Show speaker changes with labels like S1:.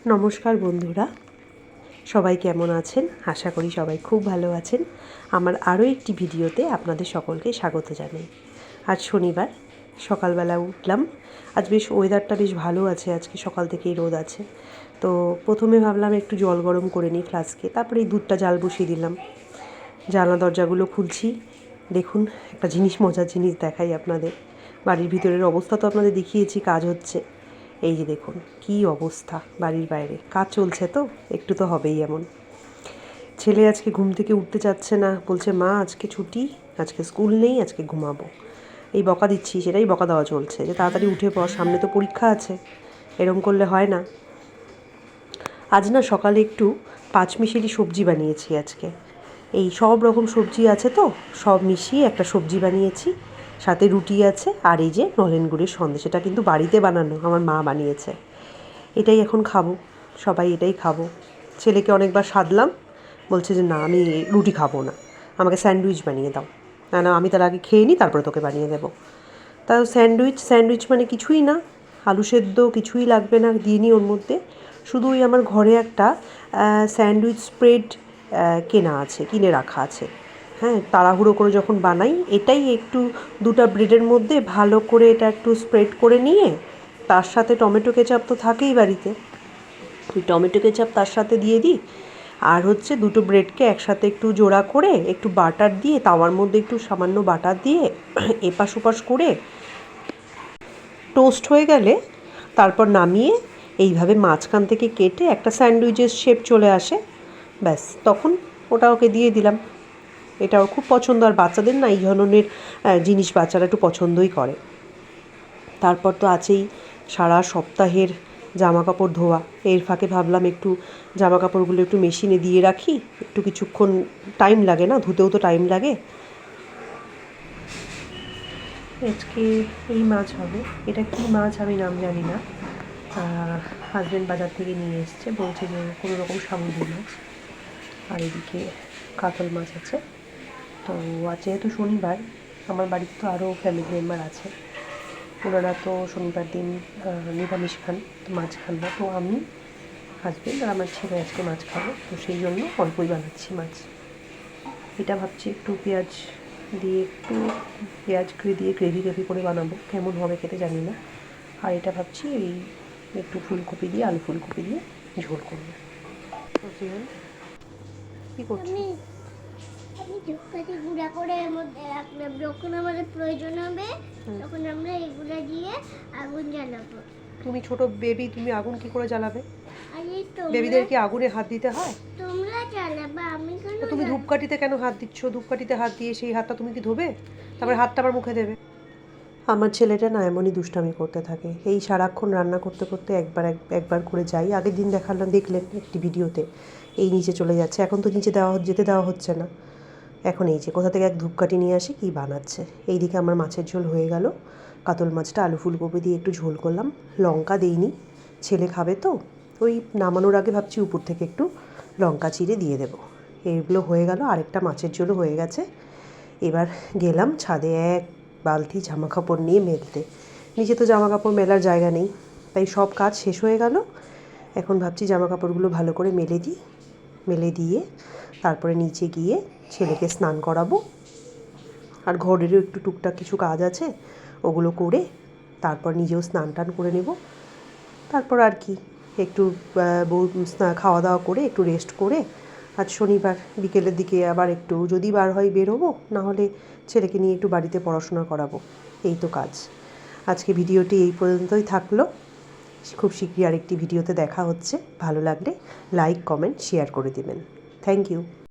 S1: নমস্কার বন্ধুরা, সবাই কেমন আছেন? আশা করি সবাই খুব ভালো আছেন। আমার আরও একটি ভিডিওতে আপনাদের সকলকে স্বাগত জানাই। আজ শনিবার, সকালবেলা উঠলাম। আজ বেশ ওয়েদারটা বেশ ভালো আছে, আজকে সকাল থেকেই রোদ আছে। তো প্রথমে ভাবলাম একটু জল গরম করে নিই ফ্লাস্কে, তারপরে এই দুধটা জাল বসিয়ে দিলাম। জানলা দরজাগুলো খুলছি। দেখুন, একটা মজার জিনিস দেখাই আপনাদের। বাড়ির ভিতরের অবস্থা তো আপনাদের দেখিয়েছি, কাজ হচ্ছে। এই যে দেখুন কি অবস্থা, বাড়ির বাইরে কাজ চলছে, তো একটু তো হবেই এমন। ছেলে আজকে ঘুম থেকে উঠতে চাচ্ছে না, বলছে মা আজকে ছুটি, আজকে স্কুল নেই, আজকে ঘুমাবো। এই বকা দিচ্ছি, সেটাই বকা দেওয়া চলছে যে তাড়াতাড়ি উঠে পড়, সামনে তো পরীক্ষা আছে, এরম করলে হয় না। আজ না সকালে একটু পাঁচমিশালি সবজি বানিয়েছি আজকে। এই সব রকম সবজি আছে, তো সব মিশিয়ে একটা সবজি বানিয়েছি, সাথে রুটি আছে, আর এই যে নলেন গুড়ের সন্দেশ। এটা কিন্তু বাড়িতে বানানো, আমার মা বানিয়েছে। এটাই এখন খাবো, সবাই এটাই খাবো। ছেলেকে অনেকবার সাধলাম, বলছে যে না, আমি রুটি খাবো না, আমাকে স্যান্ডউইচ বানিয়ে দাও। না না, আমি তার আগে খেয়ে নিই, তারপরে তোকে বানিয়ে দেবো। তাও স্যান্ডউইচ মানে কিছুই না, আলু সেদ্ধ কিছুই লাগবে না, দিয়ে নিই ওর মধ্যে। শুধু ওই আমার ঘরে একটা স্যান্ডউইচ স্প্রেড কিনে রাখা আছে। হ্যাঁ, তাড়াহুড়ো করে যখন বানাই, এটাই একটু দুটো ব্রেডের মধ্যে ভালো করে এটা একটু স্প্রেড করে নিয়ে, তার সাথে টমেটো কেচাপ তো থাকেই বাড়িতে, ওই টমেটো কেচাপ তার সাথে দিয়ে দিই। আর হচ্ছে দুটো ব্রেডকে একসাথে একটু জোড়া করে একটু বাটার দিয়ে, তাওয়ার মধ্যে একটু সামান্য বাটার দিয়ে এপাশ ওপাশ করে টোস্ট হয়ে গেলে তারপর নামিয়ে এইভাবে মাঝখান থেকে কেটে একটা স্যান্ডউইচের শেপ চলে আসে, ব্যাস তখন ওটা ওকে দিয়ে দিলাম। এটা ওর খুব পছন্দ, আর বাচ্চাদের না এই ধরনের জিনিস বাচ্চারা একটু পছন্দই করে। তারপর তো আছেই সারা সপ্তাহের জামা কাপড় ধোয়া। এর ফাঁকে ভাবলাম একটু জামা কাপড়গুলো একটু মেশিনে দিয়ে রাখি, একটু কিছুক্ষণ টাইম লাগে না, ধুতেও তো টাইম লাগে। আজকে এই মাছ হবে, এটা কি মাছ আমি নাম জানি না, হাজব্যান্ড বাজার থেকে নিয়ে এসছে, বলছে যে কোনো রকম সামুদ্রিক মাছ। আর এদিকে কাতল মাছ আছে। তো আজ যেহেতু শনিবার, আমার বাড়িতে তো আরও ফ্যামিলি মেম্বার আছে, ওনারা তো শনিবার দিন নিরামিষ খান, তো মাছ খান না। তো আমি, হাজব্যান্ড আর আমার ছেলে আজকে মাছ খাবো, তো সেই জন্য অল্পই বানাচ্ছি মাছ। এটা ভাবছি একটু পেঁয়াজ দিয়ে গ্রেভি করে বানাবো, কেমন হবে খেতে জানি না। আর এটা ভাবছি এই একটু ফুলকপি দিয়ে, আলু ফুলকপি দিয়ে ঝোল করবো। কী করছি?
S2: আপনি ধূপকাঠি গুঁড়া করে এর মধ্যে রাখলাম, যখন আমাদের প্রয়োজন হবে তখন আমরা এগুলো দিয়ে আগুন জ্বালাবো।
S1: তুমি ছোট বেবি, তুমি আগুন কি করে জ্বালাবে?
S2: আরে
S1: বেবিদের কি আগুনে হাত দিতে হয়?
S2: তোমরা জ্বালাবা, আমি কেন?
S1: তুমি ধূপকাঠিতে কেন হাত দিচ্ছ? ধূপকাঠিতে হাত দিয়ে সেই হাতটা তুমি কি ধোবে? তারপরে হাতটা আবার মুখে দেবে? আমার ছেলেটা না এমনই দুষ্টামি করতে থাকে, এই সারাক্ষণ রান্না করতে করতে একবার করে যাই। আগের দিন দেখলেন একটি ভিডিওতে, এই নিচে চলে যাচ্ছে। এখন তো নিচে যেতে দেওয়া হচ্ছে না। এখন এই যে কোথা থেকে এক ধূপকাঠি নিয়ে আসি, কী বানাচ্ছে। এইদিকে আমার মাছের ঝোল হয়ে গেল, কাতল মাছটা আলু ফুলকপি দিয়ে একটু ঝোল করলাম, লঙ্কা দেইনি, ছেলে খাবে তো। ওই নামানোর আগে ভাবছি উপর থেকে একটু লঙ্কা চিড়ে দিয়ে দেবো। এইগুলো হয়ে গেল, আরেকটা মাছের ঝোলও হয়ে গেছে। এবার গেলাম ছাদে এক বালতি জামা কাপড় নিয়ে মেলতে। নিচে তো জামা কাপড় মেলার জায়গা নেই, তাই সব কাজ শেষ হয়ে গেল। এখন ভাবছি জামা কাপড়গুলো ভালো করে মেলে দিয়ে তারপরে নিচে গিয়ে ছেলেকে স্নান করাবো। আর ঘরেরও একটু টুকটাক কিছু কাজ আছে, ওগুলো করে তারপর নিজেও স্নান টান করে নেব। তারপর আর কি, একটু খাওয়া দাওয়া করে একটু রেস্ট করে, আজ শনিবার বিকেলের দিকে আবার একটু যদি বার হয় বেরোবো, নাহলে ছেলেকে নিয়ে একটু বাড়িতে পড়াশোনা করাবো। এই তো কাজ। আজকে ভিডিওটি এই পর্যন্তই থাকলো। খুব শীঘ্রই আরেকটি ভিডিওতে দেখা হচ্ছে। ভালো লাগলে লাইক, কমেন্ট, শেয়ার করে দেবেন। Thank you.